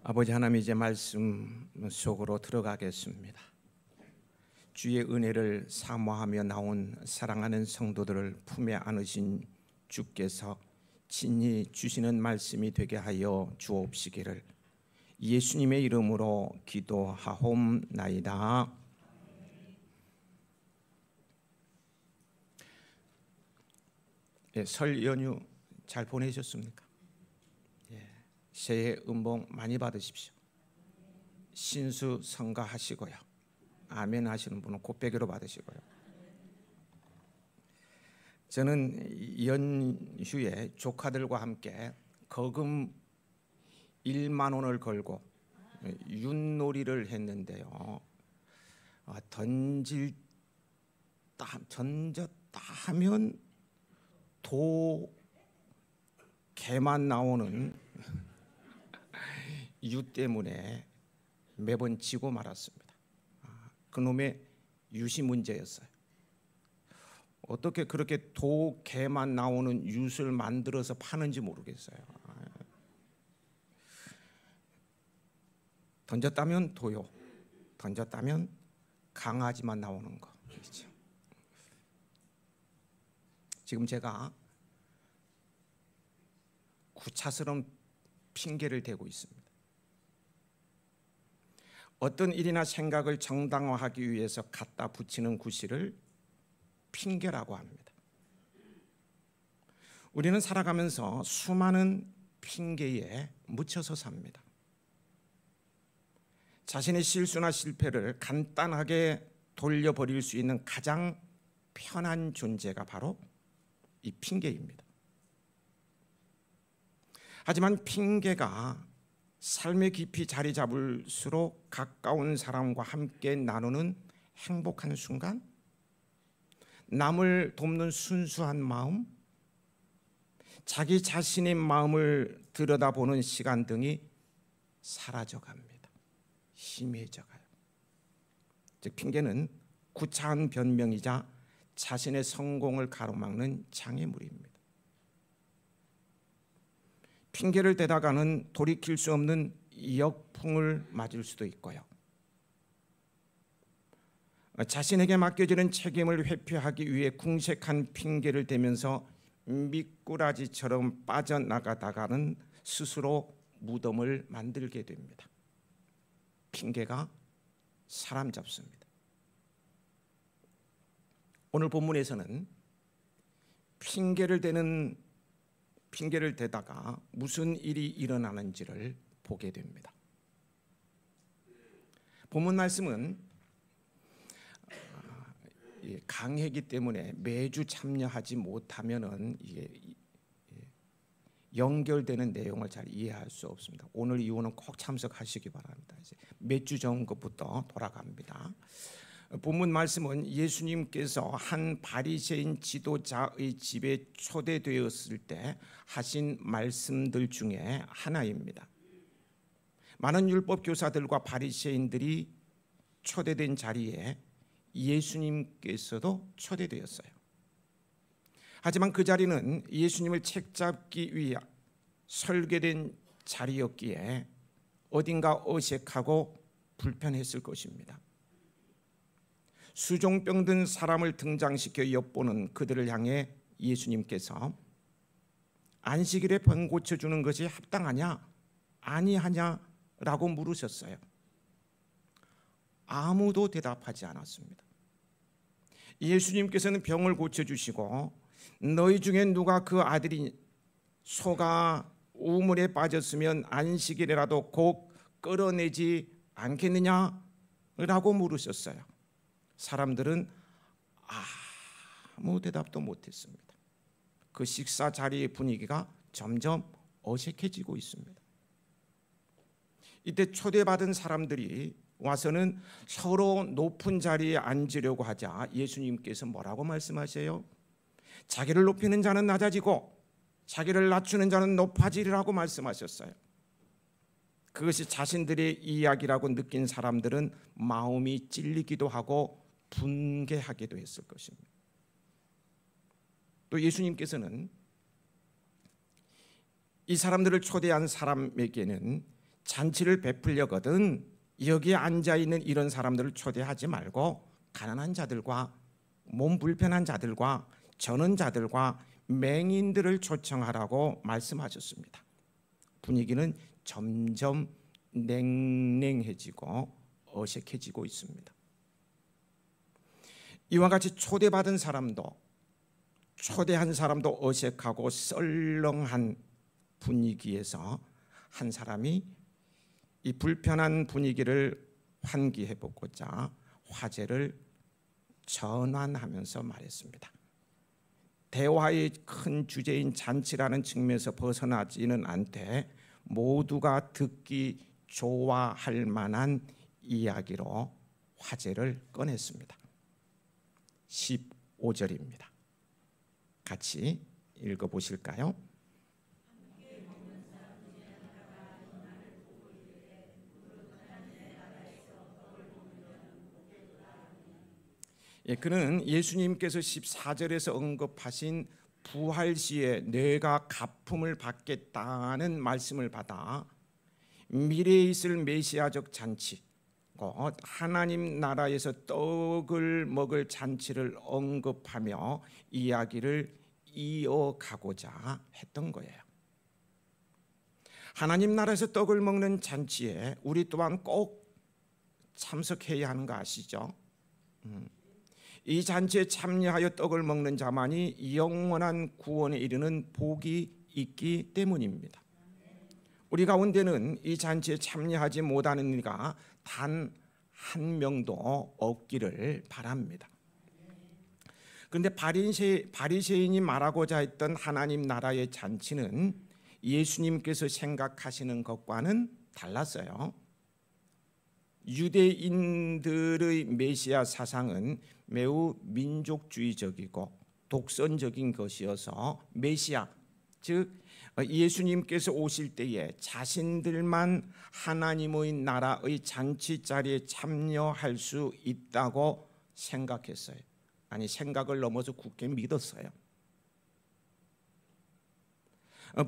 아버지 하나님, 이제 말씀 속으로 들어가겠습니다. 주의 은혜를 사모하며 나온 사랑하는 성도들을 품에 안으신 주께서 친히 주시는 말씀이 되게 하여 주옵시기를 예수님의 이름으로 기도하옵나이다. 설 연휴 잘 보내셨습니까? 새해 은복 많이 받으십시오. 신수 성가하시고요. 아멘 하시는 분은 곱배기로 받으시고요. 저는 연휴에 조카들과 함께 거금 1만 원을 걸고 윷놀이를 했는데요. 던졌다 하면 개만 나오는 윷 때문에 매번 지고 말았습니다. 그놈의 윷이 문제였어요. 어떻게 그렇게 개만 나오는 윷을 만들어서 파는지 모르겠어요. 던졌다면 도요, 던졌다면 강아지만 나오는 거. 그렇죠? 지금 제가 구차스러운 핑계를 대고 있습니다. 어떤 일이나 생각을 정당화하기 위해서 갖다 붙이는 구실을 핑계라고 합니다. 우리는 살아가면서 수많은 핑계에 묻혀서 삽니다. 자신의 실수나 실패를 간단하게 돌려버릴 수 있는 가장 편한 존재가 바로 이 핑계입니다. 하지만 핑계가 삶에 깊이 자리 잡을수록 가까운 사람과 함께 나누는 행복한 순간, 남을 돕는 순수한 마음, 자기 자신의 마음을 들여다보는 시간 등이 사라져갑니다. 희미해져가요. 즉 핑계는 구차한 변명이자 자신의 성공을 가로막는 장애물입니다. 핑계를 대다가는 돌이킬 수 없는 역풍을 맞을 수도 있고요. 자신에게 맡겨지는 책임을 회피하기 위해 궁색한 핑계를 대면서 미꾸라지처럼 빠져나가다가는 스스로 무덤을 만들게 됩니다. 핑계가 사람 잡습니다. 오늘 본문에서는 핑계를 대다가 무슨 일이 일어나는지를 보게 됩니다. 본문 말씀은 강해이기 때문에 매주 참여하지 못하면은 이게 연결되는 내용을 잘 이해할 수 없습니다. 오늘 이후는 꼭 참석하시기 바랍니다. 이제 몇 주 전 것부터 돌아갑니다. 본문 말씀은 예수님께서 한 바리새인 지도자의 집에 초대되었을 때 하신 말씀들 중에 하나입니다. 많은 율법 교사들과 바리새인들이 초대된 자리에 예수님께서도 초대되었어요. 하지만 그 자리는 예수님을 책잡기 위해 설계된 자리였기에 어딘가 어색하고 불편했을 것입니다. 수종병 든 사람을 등장시켜 엿보는 그들을 향해 예수님께서 안식일에 병 고쳐주는 것이 합당하냐 아니하냐라고 물으셨어요. 아무도 대답하지 않았습니다. 예수님께서는 병을 고쳐주시고 너희 중에 누가 그 아들이 소가 우물에 빠졌으면 안식일이라도 곧 끌어내지 않겠느냐라고 물으셨어요. 사람들은 아무 대답도 못했습니다. 그 식사 자리의 분위기가 점점 어색해지고 있습니다. 이때 초대받은 사람들이 와서는 서로 높은 자리에 앉으려고 하자 예수님께서 뭐라고 말씀하세요? 자기를 높이는 자는 낮아지고 자기를 낮추는 자는 높아지리라고 말씀하셨어요. 그것이 자신들의 이야기라고 느낀 사람들은 마음이 찔리기도 하고 분개하기도 했을 것입니다. 또 예수님께서는 이 사람들을 초대한 사람에게는 잔치를 베풀려거든 여기에 앉아있는 이런 사람들을 초대하지 말고 가난한 자들과 몸 불편한 자들과 저는 자들과 맹인들을 초청하라고 말씀하셨습니다. 분위기는 점점 냉랭해지고 어색해지고 있습니다. 이와 같이 초대받은 사람도 초대한 사람도 어색하고 썰렁한 분위기에서 한 사람이 이 불편한 분위기를 환기해 보고자 화제를 전환하면서 말했습니다. 대화의 큰 주제인 잔치라는 측면에서 벗어나지는 않되 모두가 듣기 좋아할 만한 이야기로 화제를 꺼냈습니다. 15절입니다. 같이 읽어보실까요? 그는 예수님께서 14절에서 언급하신 부활 시에 내가 갚음을 받겠다는 말씀을 받아 미래에 있을 메시아적 잔치, 곧 하나님 나라에서 떡을 먹을 잔치를 언급하며 이야기를 이어가고자 했던 거예요. 하나님 나라에서 떡을 먹는 잔치에 우리 또한 꼭 참석해야 하는 거 아시죠? 이 잔치에 참여하여 떡을 먹는 자만이 영원한 구원에 이르는 복이 있기 때문입니다. 우리 가운데는 이 잔치에 참여하지 못하는 이가 단 한 명도 없기를 바랍니다. 그런데 바리새인이 말하고자 했던 하나님 나라의 잔치는 예수님께서 생각하시는 것과는 달랐어요. 유대인들의 메시아 사상은 매우 민족주의적이고 독선적인 것이어서 메시아, 즉 예수님께서 오실 때에 자신들만 하나님의 나라의 잔치 자리에 참여할 수 있다고 생각했어요. 아니, 생각을 넘어서 굳게 믿었어요.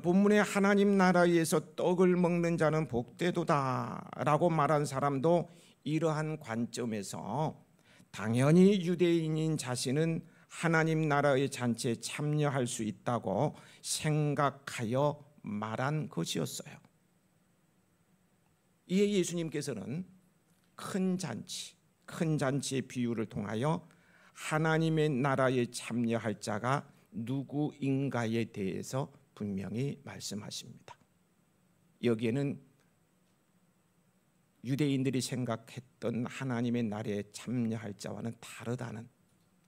본문에 하나님 나라에서 떡을 먹는 자는 복되도다라고 말한 사람도 이러한 관점에서 당연히 유대인인 자신은 하나님 나라의 잔치에 참여할 수 있다고 생각하여 말한 것이었어요. 이에 예수님께서는 큰 잔치의 비유를 통하여 하나님의 나라에 참여할 자가 누구인가에 대해서 분명히 말씀하십니다. 여기에는 유대인들이 생각했던 하나님의 나라에 참여할 자와는 다르다는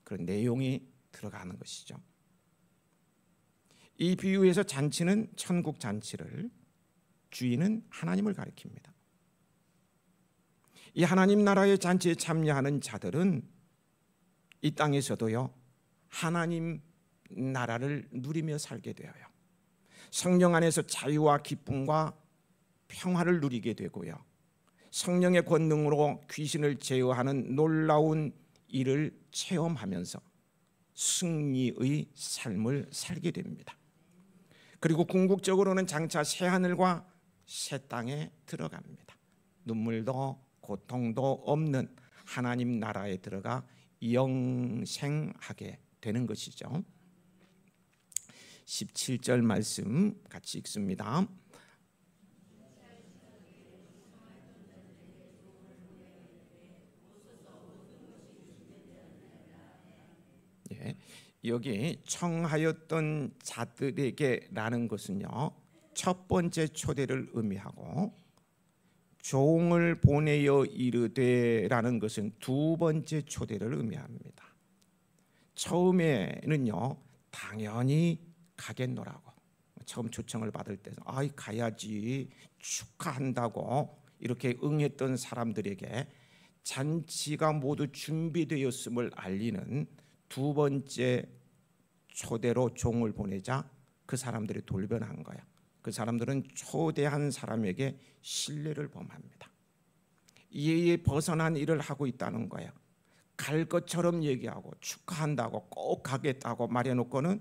그런 내용이 들어가는 것이죠. 이 비유에서 잔치는 천국 잔치를, 주인은 하나님을 가리킵니다. 이 하나님 나라의 잔치에 참여하는 자들은 이 땅에서도요 하나님 나라를 누리며 살게 되어요. 성령 안에서 자유와 기쁨과 평화를 누리게 되고요, 성령의 권능으로 귀신을 제어하는 놀라운 일을 체험하면서 승리의 삶을 살게 됩니다. 그리고 궁극적으로는 장차 새하늘과 새 땅에 들어갑니다. 눈물도 고통도 없는 하나님 나라에 들어가 영생하게 되는 것이죠. 17절 말씀 같이 읽습니다. 여기 청하였던 자들에게라는 것은요 첫 번째 초대를 의미하고, 종을 보내어 이르되라는 것은 두 번째 초대를 의미합니다. 처음에는요 당연히 가겠노라고, 처음 초청을 받을 때 아이 가야지 축하한다고 이렇게 응했던 사람들에게 잔치가 모두 준비되었음을 알리는 두 번째 초대로 종을 보내자 그 사람들이 돌변한 거야. 그 사람들은 초대한 사람에게 신뢰를 범합니다. 예에 벗어난 일을 하고 있다는 거야. 갈 것처럼 얘기하고 축하한다고 꼭 가겠다고 말해놓고는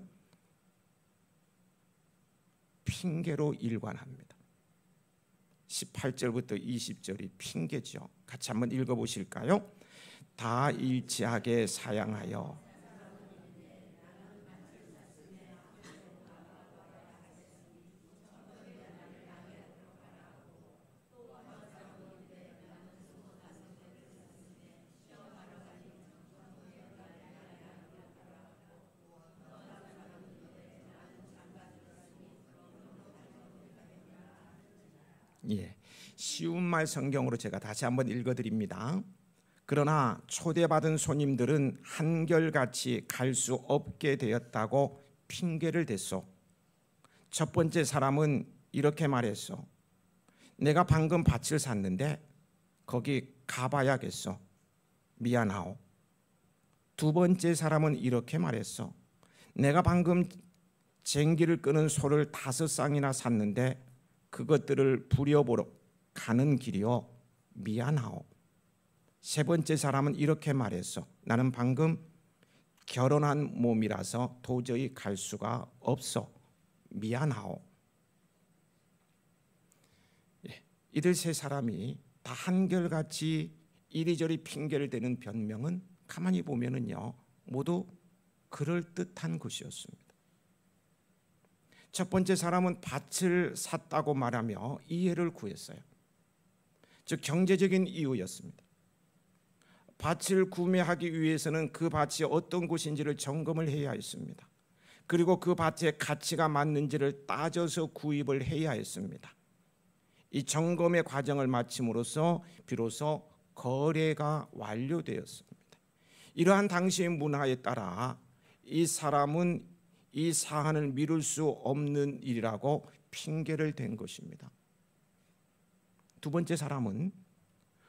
핑계로 일관합니다. 18절부터 20절이 핑계죠. 같이 한번 읽어보실까요? 다 일치하게 사양하여 쉬운 말 성경으로 제가 다시 한번 읽어드립니다. 그러나 초대받은 손님들은 한결같이 갈 수 없게 되었다고 핑계를 댔소. 첫 번째 사람은 이렇게 말했어. 내가 방금 밭을 샀는데 거기 가봐야겠어. 미안하오. 두 번째 사람은 이렇게 말했어. 내가 방금 쟁기를 끄는 소를 5쌍이나 샀는데 그것들을 부려보러 가는 길이요. 미안하오. 세 번째 사람은 이렇게 말했어. 나는 방금 결혼한 몸이라서 도저히 갈 수가 없어. 미안하오. 이들 세 사람이 다 한결같이 이리저리 핑계를 대는 변명은 가만히 보면은요, 모두 그럴듯한 것이었습니다. 첫 번째 사람은 밭을 샀다고 말하며 이해를 구했어요. 즉 경제적인 이유였습니다. 밭을 구매하기 위해서는 그 밭이 어떤 곳인지를 점검을 해야 했습니다. 그리고 그 밭의 가치가 맞는지를 따져서 구입을 해야 했습니다. 이 점검의 과정을 마침으로써 비로소 거래가 완료되었습니다. 이러한 당시의 문화에 따라 이 사람은 이 사안을 미룰 수 없는 일이라고 핑계를 댄 것입니다. 두 번째 사람은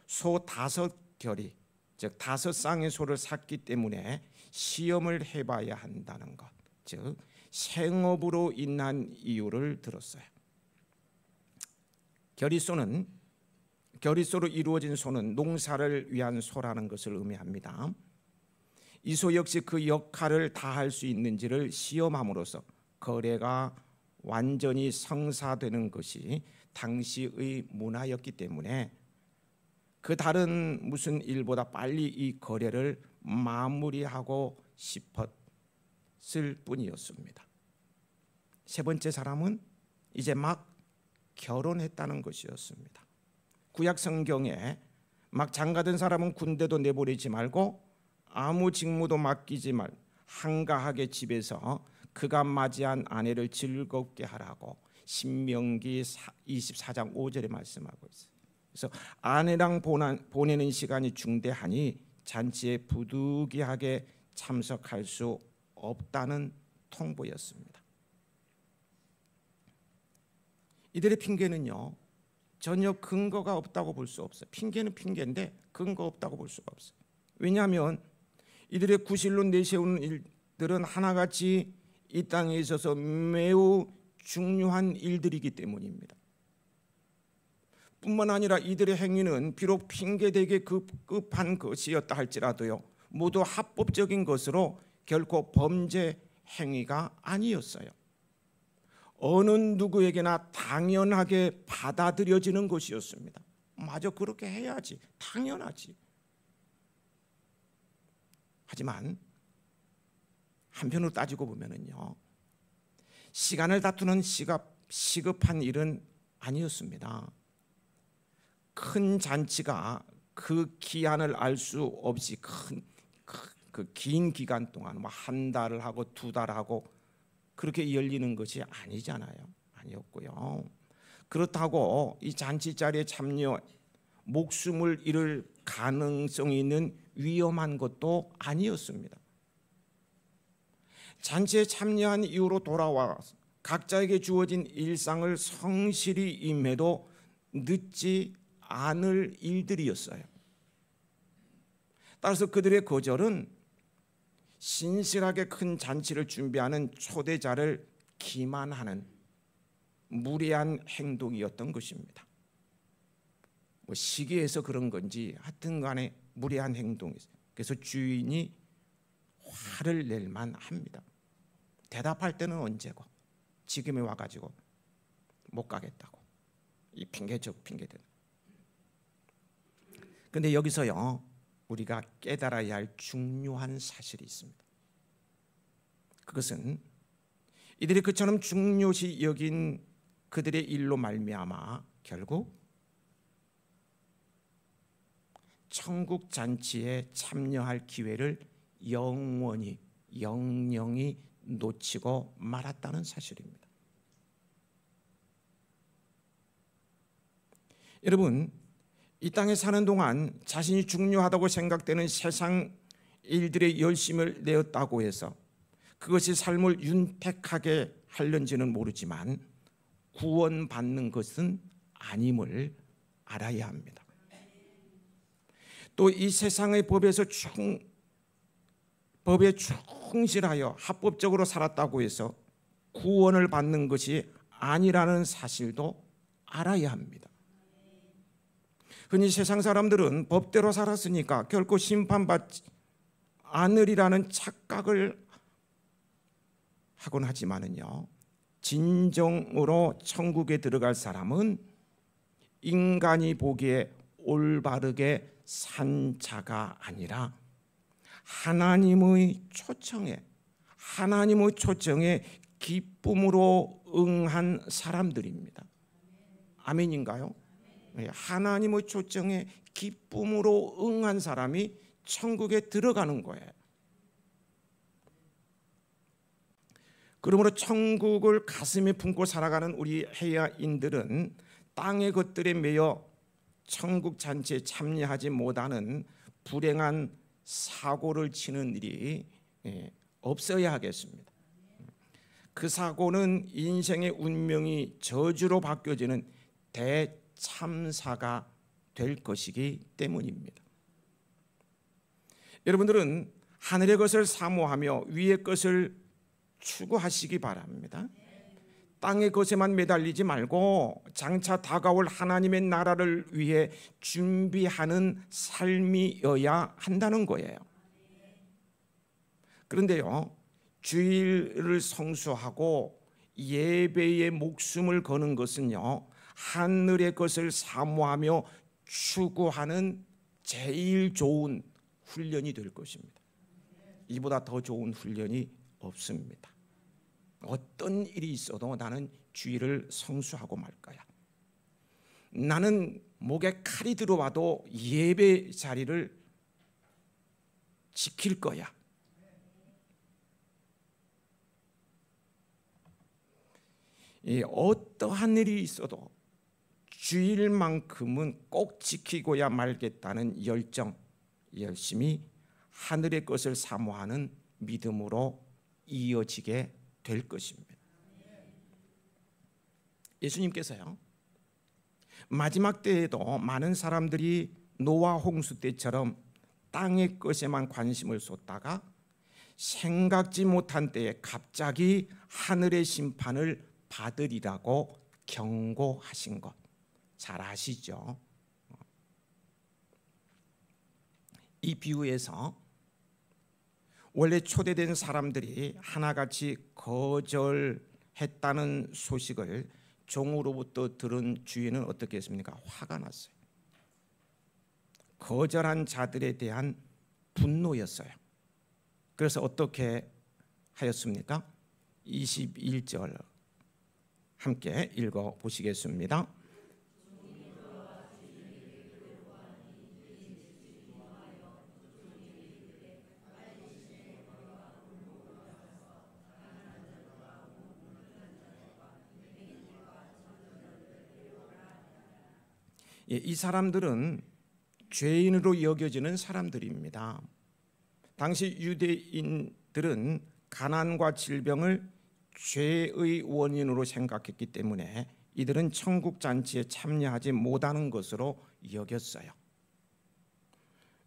소 5결이, 즉 5쌍의 소를 샀기 때문에 시험을 해봐야 한다는 것, 즉 생업으로 인한 이유를 들었어요. 결의소로 이루어진 소는 농사를 위한 소라는 것을 의미합니다. 이 소 역시 그 역할을 다할 수 있는지를 시험함으로써 거래가 완전히 성사되는 것이 당시의 문화였기 때문에 그 다른 무슨 일보다 빨리 이 거래를 마무리하고 싶었을 뿐이었습니다. 세 번째 사람은 이제 막 결혼했다는 것이었습니다. 구약 성경에 막 장가든 사람은 군대도 내보내지 말고 아무 직무도 맡기지 말, 한가하게 집에서 그가 맞이한 아내를 즐겁게 하라고 신명기 24장 5절에 말씀하고 있어요. 그래서 아내랑 보내는 시간이 중대하니 잔치에 부득이하게 참석할 수 없다는 통보였습니다. 이들의 핑계는요, 전혀 근거가 없다고 볼 수 없어요. 핑계는 핑계인데 근거 없다고 볼 수가 없어요. 왜냐하면 이들의 구실로 내세우는 일들은 하나같이 이 땅에 있어서 매우 중요한 일들이기 때문입니다. 뿐만 아니라 이들의 행위는 비록 핑계대게 급한 것이었다 할지라도요, 모두 합법적인 것으로 결코 범죄 행위가 아니었어요. 어느 누구에게나 당연하게 받아들여지는 것이었습니다. 맞아, 그렇게 해야지, 당연하지. 하지만 한편으로 따지고 보면은요, 시간을 다투는 시급한 일은 아니었습니다. 큰 잔치가 그 기한을 알 수 없이 그 긴 기간 동안 뭐 한 달을 하고 2달 하고 그렇게 열리는 것이 아니잖아요. 아니었고요. 그렇다고 이 잔치 자리에 참여 목숨을 잃을 가능성이 있는 위험한 것도 아니었습니다. 잔치에 참여한 이후로 돌아와 각자에게 주어진 일상을 성실히 임해도 늦지 않을 일들이었어요. 따라서 그들의 거절은 신실하게 큰 잔치를 준비하는 초대자를 기만하는 무례한 행동이었던 것입니다. 뭐 시기해서 그런 건지 하여튼 간에 무례한 행동이었어요. 그래서 주인이 화를 낼만 합니다. 대답할 때는 언제고 지금에 와가지고 못 가겠다고 이 핑계적 핑계들. 근데 여기서요, 우리가 깨달아야 할 중요한 사실이 있습니다. 그것은 이들이 그처럼 중요시 여긴 그들의 일로 말미암아 결국 천국 잔치에 참여할 기회를 영영이 놓치고 말았다는 사실입니다. 여러분, 이 땅에 사는 동안 자신이 중요하다고 생각되는 세상 일들에 열심을 내었다고 해서 그것이 삶을 윤택하게 하는지는 모르지만 구원받는 것은 아님을 알아야 합니다. 또 이 세상의 법에 충실하여 합법적으로 살았다고 해서 구원을 받는 것이 아니라는 사실도 알아야 합니다. 흔히 세상 사람들은 법대로 살았으니까 결코 심판받지 않으리라는 착각을 하곤 하지만은요, 진정으로 천국에 들어갈 사람은 인간이 보기에 올바르게 산 자가 아니라 하나님의 초청에 기쁨으로 응한 사람들입니다. 아멘인가요? 하나님의 초청에 기쁨으로 응한 사람이 천국에 들어가는 거예요. 그러므로 천국을 가슴에 품고 살아가는 우리 해야인들은 땅의 것들에 매여 천국 잔치에 참여하지 못하는 불행한 사고를 치는 일이 없어야 하겠습니다. 그 사고는 인생의 운명이 저주로 바뀌어지는 대참사가 될 것이기 때문입니다. 여러분들은 하늘의 것을 사모하며 위의 것을 추구하시기 바랍니다. 땅의 것에만 매달리지 말고 장차 다가올 하나님의 나라를 위해 준비하는 삶이어야 한다는 거예요. 그런데요, 주일을 성수하고 예배에 목숨을 거는 것은요, 하늘의 것을 사모하며 추구하는 제일 좋은 훈련이 될 것입니다. 이보다 더 좋은 훈련이 없습니다. 어떤 일이 있어도 나는 주일을 성수하고 말 거야. 나는 목에 칼이 들어와도 예배 자리를 지킬 거야. 어떠한 일이 있어도 주일만큼은 꼭 지키고야 말겠다는 열심이 하늘의 것을 사모하는 믿음으로 이어지게 될 것입니다. 예수님께서요, 마지막 때에도 많은 사람들이 노아 홍수 때처럼 땅의 것에만 관심을 쏟다가 생각지 못한 때에 갑자기 하늘의 심판을 받으리라고 경고하신 것 잘 아시죠? 이 비유에서 원래 초대된 사람들이 하나같이 거절했다는 소식을 종으로부터 들은 주인은 어떻게 했습니까? 화가 났어요. 거절한 자들에 대한 분노였어요. 그래서 어떻게 하였습니까? 21절 함께 읽어 보시겠습니다. 이 사람들은 죄인으로 여겨지는 사람들입니다. 당시 유대인들은 가난과 질병을 죄의 원인으로 생각했기 때문에 이들은 천국 잔치에 참여하지 못하는 것으로 여겼어요.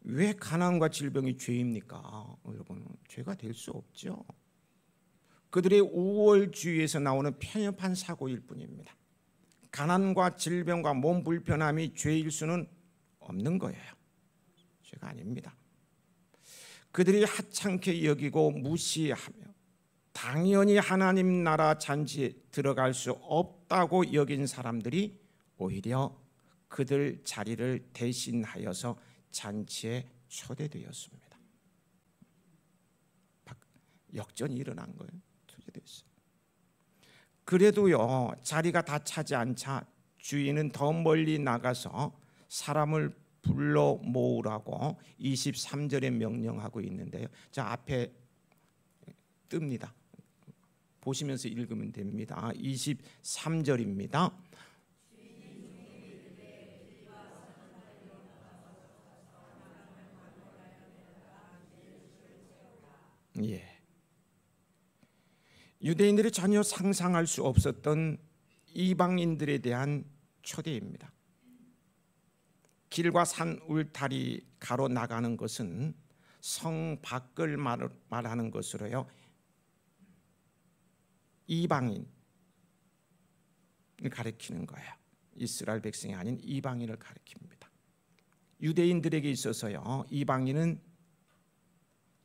왜 가난과 질병이 죄입니까? 여러분, 죄가 될 수 없죠. 그들의 우월주의에서 나오는 편협한 사고일 뿐입니다. 가난과 질병과 몸 불편함이 죄일 수는 없는 거예요. 죄가 아닙니다. 그들이 하찮게 여기고 무시하며 당연히 하나님 나라 잔치에 들어갈 수 없다고 여긴 사람들이 오히려 그들 자리를 대신하여서 잔치에 초대되었습니다. 역전이 일어난 거예요. 초대됐어요. 그래도요, 자리가 다 차지 않자 주인은 더 멀리 나가서 사람을 불러 모으라고 23절에 명령하고 있는데요. 자, 앞에 뜹니다. 보시면서 읽으면 됩니다. 23절입니다. 예. 유대인들이 전혀 상상할 수 없었던 이방인들에 대한 초대입니다. 길과 산 울타리 가로 나가는 것은 성 밖을 말하는 것으로요, 이방인을 가리키는 거예요. 이스라엘 백성이 아닌 이방인을 가리킵니다. 유대인들에게 있어서요, 이방인은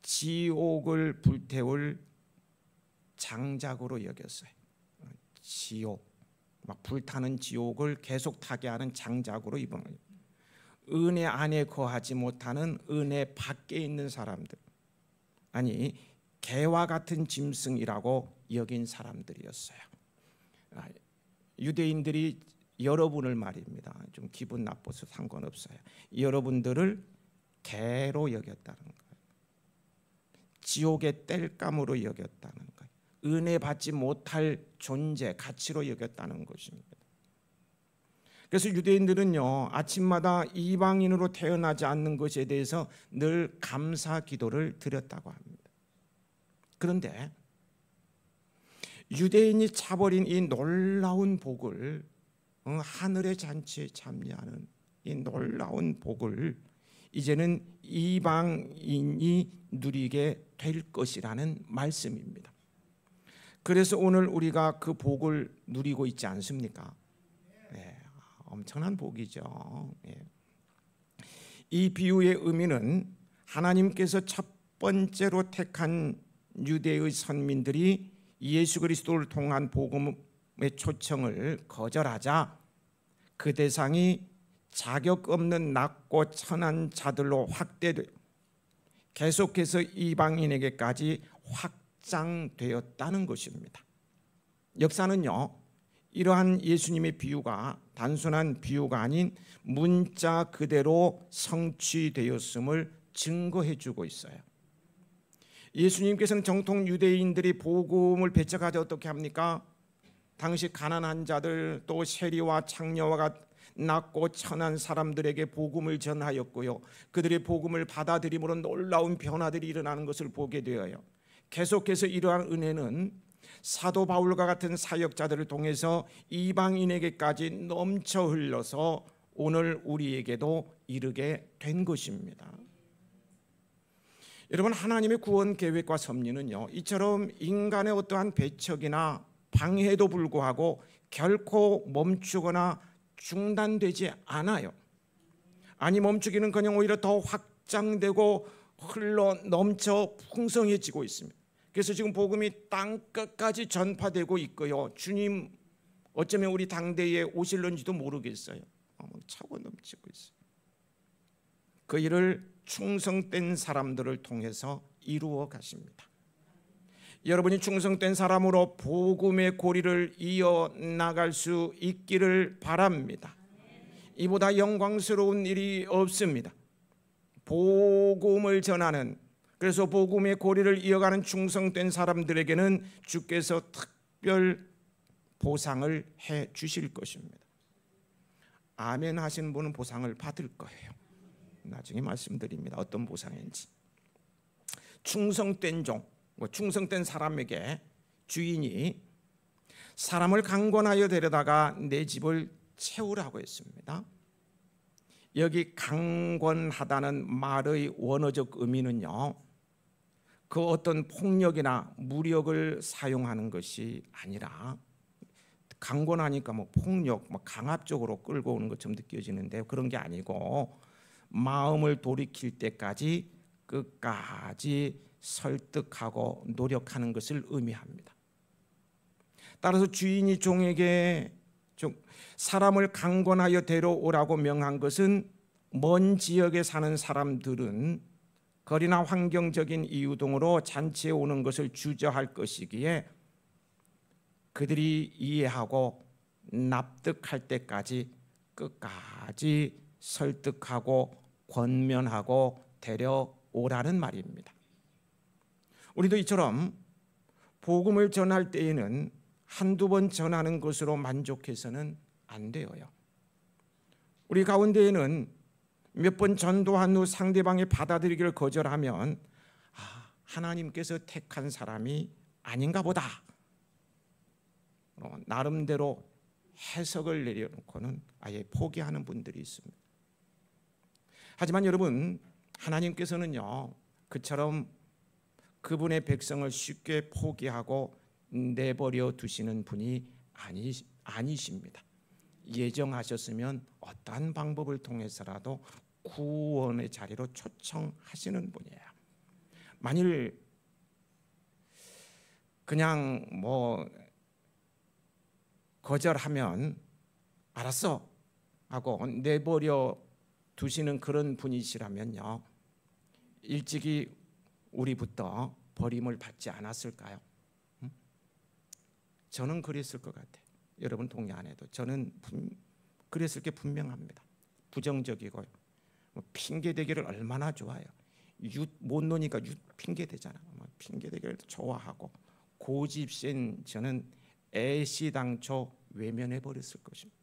지옥을 불태울 장작으로 여겼어요. 지옥, 막 불타는 지옥을 계속 타게 하는 장작으로 이방인. 은혜 안에 거하지 못하는 은혜 밖에 있는 사람들, 아니 개와 같은 짐승이라고 여긴 사람들이었어요. 유대인들이 여러분을 말입니다. 좀 기분 나빠서 상관없어요. 여러분들을 개로 여겼다는 거예요. 지옥의 땔감으로 여겼다는 거예요. 은혜 받지 못할 존재, 가치로 여겼다는 것입니다. 그래서 유대인들은요, 아침마다 이방인으로 태어나지 않는 것에 대해서 늘 감사 기도를 드렸다고 합니다. 그런데 유대인이 차버린 이 놀라운 복을, 하늘의 잔치에 참여하는 이 놀라운 복을 이제는 이방인이 누리게 될 것이라는 말씀입니다. 그래서 오늘 우리가 그 복을 누리고 있지 않습니까? 네, 엄청난 복이죠. 네. 이 비유의 의미는 하나님께서 첫 번째로 택한 유대의 선민들이 예수 그리스도를 통한 복음의 초청을 거절하자 그 대상이 자격 없는 낮고 천한 자들로 확대되어 계속해서 이방인에게까지 확장되었다는 것입니다. 역사는요, 이러한 예수님의 비유가 단순한 비유가 아닌 문자 그대로 성취되었음을 증거해 주고 있어요. 예수님께서는 정통 유대인들이 복음을 배척하지 어떻게 합니까? 당시 가난한 자들, 또 세리와 창녀와 낮고 천한 사람들에게 복음을 전하였고요, 그들의 복음을 받아들임으로 놀라운 변화들이 일어나는 것을 보게 되어요. 계속해서 이러한 은혜는 사도 바울과 같은 사역자들을 통해서 이방인에게까지 넘쳐 흘러서 오늘 우리에게도 이르게 된 것입니다. 여러분, 하나님의 구원 계획과 섭리는요, 이처럼 인간의 어떠한 배척이나 방해에도 불구하고 결코 멈추거나 중단되지 않아요. 아니, 멈추기는커녕 오히려 더 확장되고 흘러 넘쳐 풍성해지고 있습니다. 그래서 지금 복음이 땅끝까지 전파되고 있고요, 주님 어쩌면 우리 당대에 오실런지도 모르겠어요. 차고 넘치고 있어요. 그 일을 충성된 사람들을 통해서 이루어 가십니다. 여러분이 충성된 사람으로 복음의 고리를 이어나갈 수 있기를 바랍니다. 이보다 영광스러운 일이 없습니다. 복음을 전하는, 그래서 복음의 고리를 이어가는 충성된 사람들에게는 주께서 특별 보상을 해 주실 것입니다. 아멘 하시는 분은 보상을 받을 거예요. 나중에 말씀드립니다. 어떤 보상인지. 충성된 종, 충성된 사람에게 주인이 사람을 강권하여 데려다가 내 집을 채우라고 했습니다. 여기 강권하다는 말의 원어적 의미는요, 그 어떤 폭력이나 무력을 사용하는 것이 아니라, 강권하니까 폭력, 강압적으로 끌고 오는 것처럼 느껴지는데 그런 게 아니고 마음을 돌이킬 때까지 끝까지 설득하고 노력하는 것을 의미합니다. 따라서 주인이 종에게 즉 사람을 강권하여 데려오라고 명한 것은 먼 지역에 사는 사람들은 거리나 환경적인 이유 등으로 잔치에 오는 것을 주저할 것이기에 그들이 이해하고 납득할 때까지 끝까지 설득하고 권면하고 데려오라는 말입니다. 우리도 이처럼 복음을 전할 때에는 한두 번 전하는 것으로 만족해서는 안 되어요. 우리 가운데에는 몇 번 전도한 후 상대방이 받아들이기를 거절하면 하나님께서 택한 사람이 아닌가 보다, 나름대로 해석을 내려놓고는 아예 포기하는 분들이 있습니다. 하지만 여러분, 하나님께서는요 그처럼 그분의 백성을 쉽게 포기하고 내버려 두시는 분이 아니십니다. 예정하셨으면 어떠한 방법을 통해서라도 구원의 자리로 초청하시는 분이에요. 만일 그냥 거절하면 알았어 하고 내버려 두시는 그런 분이시라면요, 일찍이 우리부터 버림을 받지 않았을까요? 저는 그랬을 것 같아요. 여러분 동의 안 해도 저는 그랬을 게 분명합니다. 부정적이고 핑계 대기를 얼마나 좋아해요. 못 노니까 핑계 대잖아. 핑계 대기를 좋아하고 고집센 저는 애시당초 외면해 버렸을 것입니다.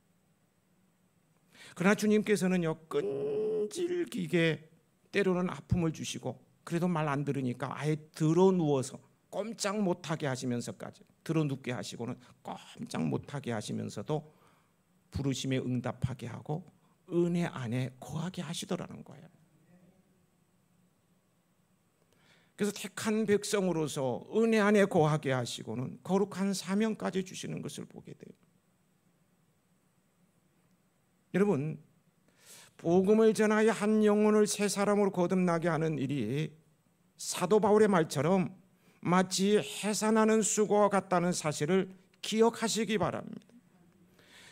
그러나 주님께서는요 끈질기게 때로는 아픔을 주시고 그래도 말 안 들으니까 아예 들어 누워서 꼼짝 못하게 하시면서까지 들어 눕게 하시고는 꼼짝 못하게 하시면서도 부르심에 응답하게 하고 은혜 안에 거하게 하시더라는 거예요. 그래서 택한 백성으로서 은혜 안에 거하게 하시고는 거룩한 사명까지 주시는 것을 보게 돼요. 여러분, 복음을 전하여 한 영혼을 새 사람으로 거듭나게 하는 일이 사도 바울의 말처럼 마치 해산하는 수고와 같다는 사실을 기억하시기 바랍니다.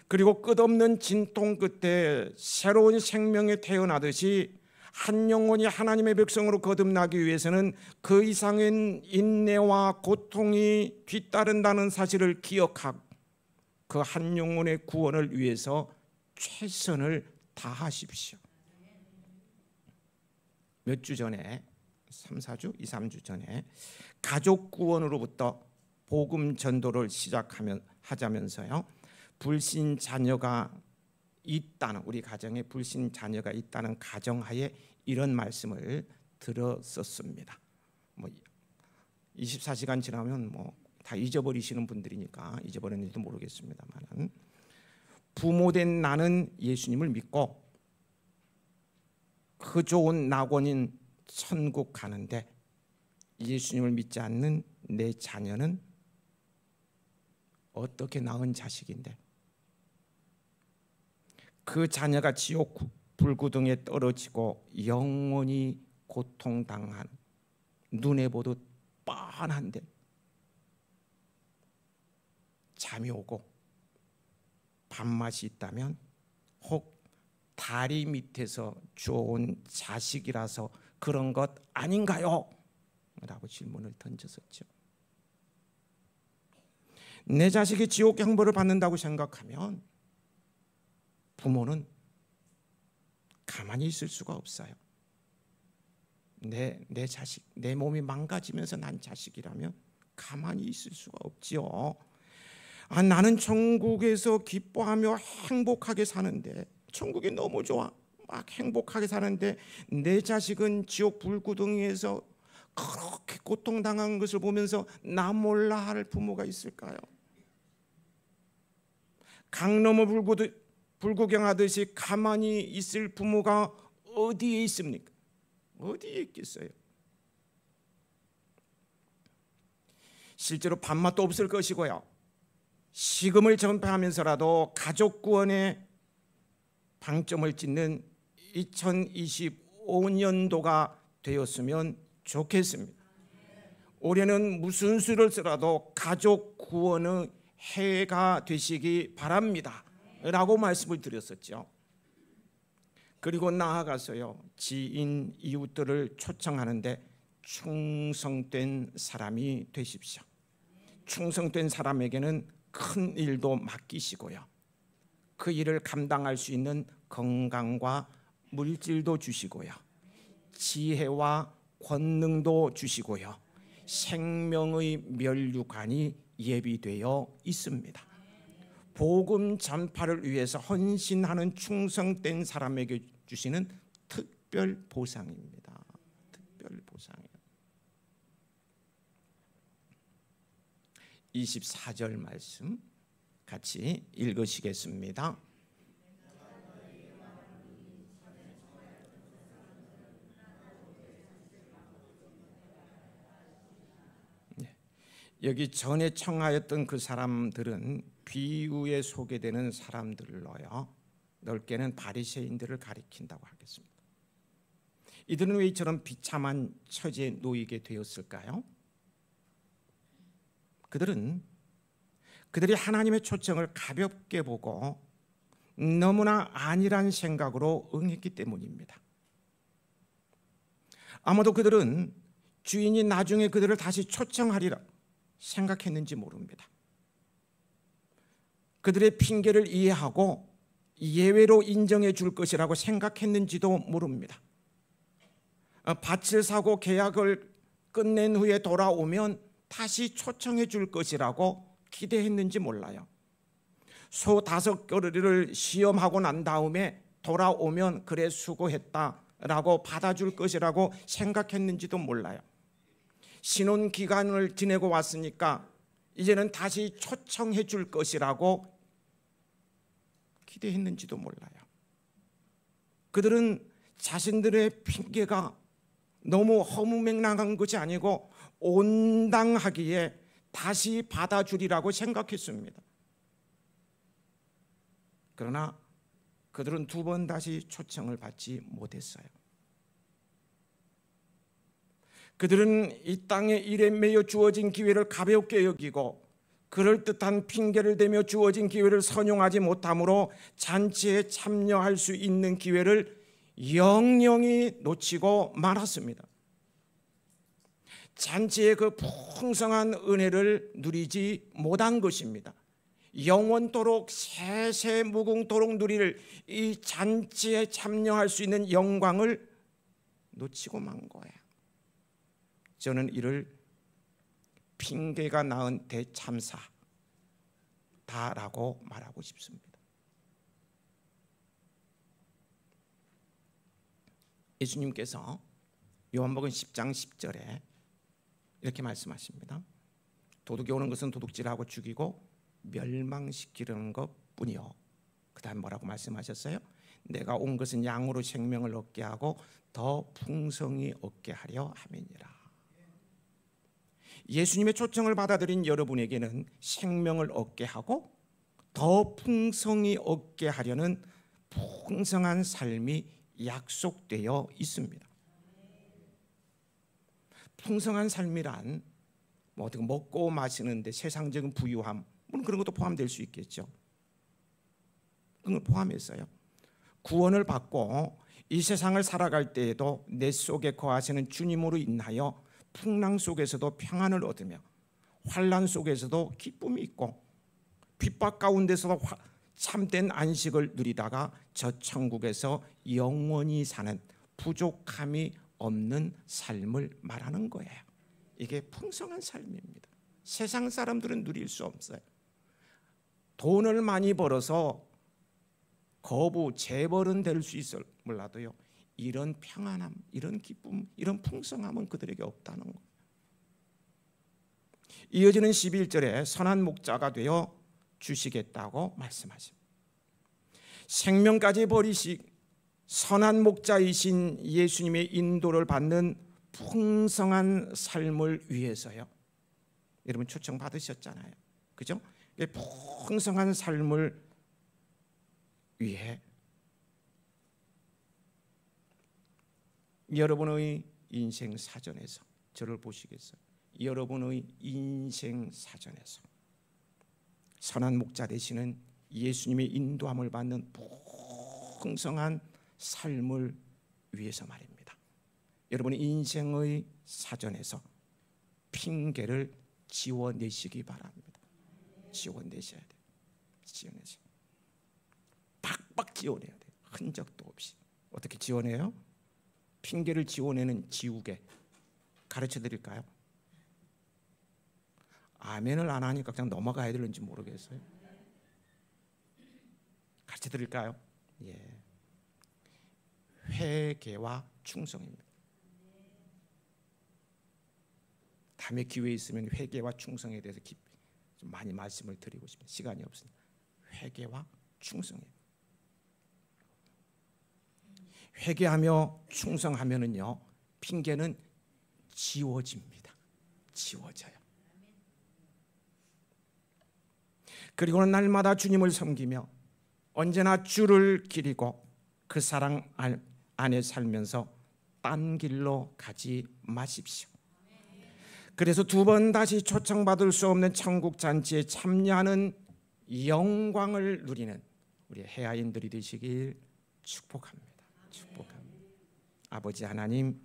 그리고 끝없는 진통 끝에 새로운 생명이 태어나듯이 한 영혼이 하나님의 백성으로 거듭나기 위해서는 그 이상의 인내와 고통이 뒤따른다는 사실을 기억하고 그 한 영혼의 구원을 위해서 최선을 다하십시오. 몇 주 전에 2-3주 전에 가족 구원으로부터 복음 전도를 하자면서요 불신 자녀가 있다는, 우리 가정에 불신 자녀가 있다는 가정하에 이런 말씀을 들었었습니다. 24시간 지나면 다 잊어버리시는 분들이니까 잊어버렸는지도 모르겠습니다만, 부모된 나는 예수님을 믿고 그 좋은 낙원인 천국 가는데 예수님을 믿지 않는 내 자녀는 어떻게 낳은 자식인데 그 자녀가 지옥 불구덩이에 떨어지고 영원히 고통당한, 눈에 보듯 뻔한데 잠이 오고 밥맛이 있다면 혹 다리 밑에서 주워온 자식이라서 그런 것 아닌가요? 라고 질문을 던졌었죠. 내 자식이 지옥 형벌을 받는다고 생각하면 부모는 가만히 있을 수가 없어요. 내 자식, 내 몸이 망가지면서 난 자식이라면 가만히 있을 수가 없지요. 나는 천국에서 기뻐하며 행복하게 사는데, 천국이 너무 좋아, 막 행복하게 사는데 내 자식은 지옥 불구덩이에서 그렇게 고통당한 것을 보면서 나 몰라 할 부모가 있을까요? 강 넘어 불구경하듯이 가만히 있을 부모가 어디에 있습니까? 어디에 있겠어요? 실제로 밥맛도 없을 것이고요, 식음을 전폐하면서라도 가족 구원에 방점을 찍는 2025년도가 되었으면 좋겠습니다. 올해는 무슨 수를 써라도 가족 구원의 해가 되시기 바랍니다. 라고 말씀을 드렸었죠. 그리고 나아가서요, 지인 이웃들을 초청하는데 충성된 사람이 되십시오. 충성된 사람에게는 큰 일도 맡기시고요, 그 일을 감당할 수 있는 건강과 물질도 주시고요, 지혜와 권능도 주시고요, 생명의 면류관이 예비되어 있습니다. 복음 전파를 위해서 헌신하는 충성된 사람에게 주시는 특별 보상입니다. 특별 보상이에요. 24절 말씀 같이 읽으시겠습니다. 여기 전에 청하였던 그 사람들은 비유에 소개되는 사람들로요, 넓게는 바리새인들을 가리킨다고 하겠습니다. 이들은 왜 이처럼 비참한 처지에 놓이게 되었을까요? 그들이 하나님의 초청을 가볍게 보고 너무나 안일한 생각으로 응했기 때문입니다. 아마도 그들은 주인이 나중에 그들을 다시 초청하리라 생각했는지 모릅니다. 그들의 핑계를 이해하고 예외로 인정해 줄 것이라고 생각했는지도 모릅니다. 밭을 사고 계약을 끝낸 후에 돌아오면 다시 초청해 줄 것이라고 기대했는지 몰라요. 소 5그루리를 시험하고 난 다음에 돌아오면 그래 수고했다라고 받아줄 것이라고 생각했는지도 몰라요. 신혼 기간을 지내고 왔으니까 이제는 다시 초청해 줄 것이라고 기대했는지도 몰라요. 그들은 자신들의 핑계가 너무 허무맹랑한 것이 아니고 온당하기에 다시 받아주리라고 생각했습니다. 그러나 그들은 2번 다시 초청을 받지 못했어요. 그들은 이 땅의 일에 매여 주어진 기회를 가볍게 여기고 그럴듯한 핑계를 대며 주어진 기회를 선용하지 못함으로 잔치에 참여할 수 있는 기회를 영영히 놓치고 말았습니다. 잔치의 그 풍성한 은혜를 누리지 못한 것입니다. 영원토록 세세 무궁토록 누릴 이 잔치에 참여할 수 있는 영광을 놓치고 만 거예요. 저는 이를 핑계가 낳은 대참사다라고 말하고 싶습니다. 예수님께서 요한복음 10장 10절에 이렇게 말씀하십니다. 도둑이 오는 것은 도둑질하고 죽이고 멸망시키려는 것뿐이요. 그 다음 뭐라고 말씀하셨어요? 내가 온 것은 양으로 생명을 얻게 하고 더 풍성히 얻게 하려 함이니라. 예수님의 초청을 받아들인 여러분에게는 생명을 얻게 하고 더 풍성히 얻게 하려는 풍성한 삶이 약속되어 있습니다. 풍성한 삶이란 뭐 어떻게 먹고 마시는데 세상적인 부유함, 물론 그런 것도 포함될 수 있겠죠. 그걸 포함했어요. 구원을 받고 이 세상을 살아갈 때에도 내 속에 거하시는 주님으로 인하여 풍랑 속에서도 평안을 얻으며 환난 속에서도 기쁨이 있고 핍박 가운데서도 참된 안식을 누리다가 저 천국에서 영원히 사는 부족함이 없는 삶을 말하는 거예요. 이게 풍성한 삶입니다. 세상 사람들은 누릴 수 없어요. 돈을 많이 벌어서 재벌은 될 수 있을 몰라도요, 이런 평안함, 이런 기쁨, 이런 풍성함은 그들에게 없다는 거예요. 이어지는 11절에 선한 목자가 되어 주시겠다고 말씀하십니다. 생명까지 버리시 선한 목자이신 예수님의 인도를 받는 풍성한 삶을 위해서요. 여러분 초청 받으셨잖아요. 그죠? 풍성한 삶을 위해 여러분의 인생 사전에서 저를 보시겠어요? 여러분의 인생 사전에서 선한 목자 되시는 예수님의 인도함을 받는 풍성한 삶을 위해서 말입니다. 여러분 인생의 사전에서 핑계를 지워내시기 바랍니다. 지워내셔야 돼요. 지워내셔야 돼요. 팍팍 지워내야 돼요. 흔적도 없이. 어떻게 지워내요? 핑계를 지워내는 지우개 가르쳐 드릴까요? 아멘을 안 하니까 그냥 넘어가야 되는지 모르겠어요. 가르쳐 드릴까요? 예. 회개와 충성입니다. 다음에 기회 있으면 회개와 충성에 대해서 좀 많이 말씀을 드리고 싶습니다. 시간이 없으니까. 회개와 충성이에요. 회개하며 충성하면은요, 핑계는 지워집니다. 지워져요. 그리고는 날마다 주님을 섬기며 언제나 주를 기리고 그 사랑 안에 살면서 딴 길로 가지 마십시오. 그래서 두 번 다시 초청받을 수 없는 천국 잔치에 참여하는 영광을 누리는 우리 해아인들이 되시길 축복합니다. 축복합니다. 아버지 하나님,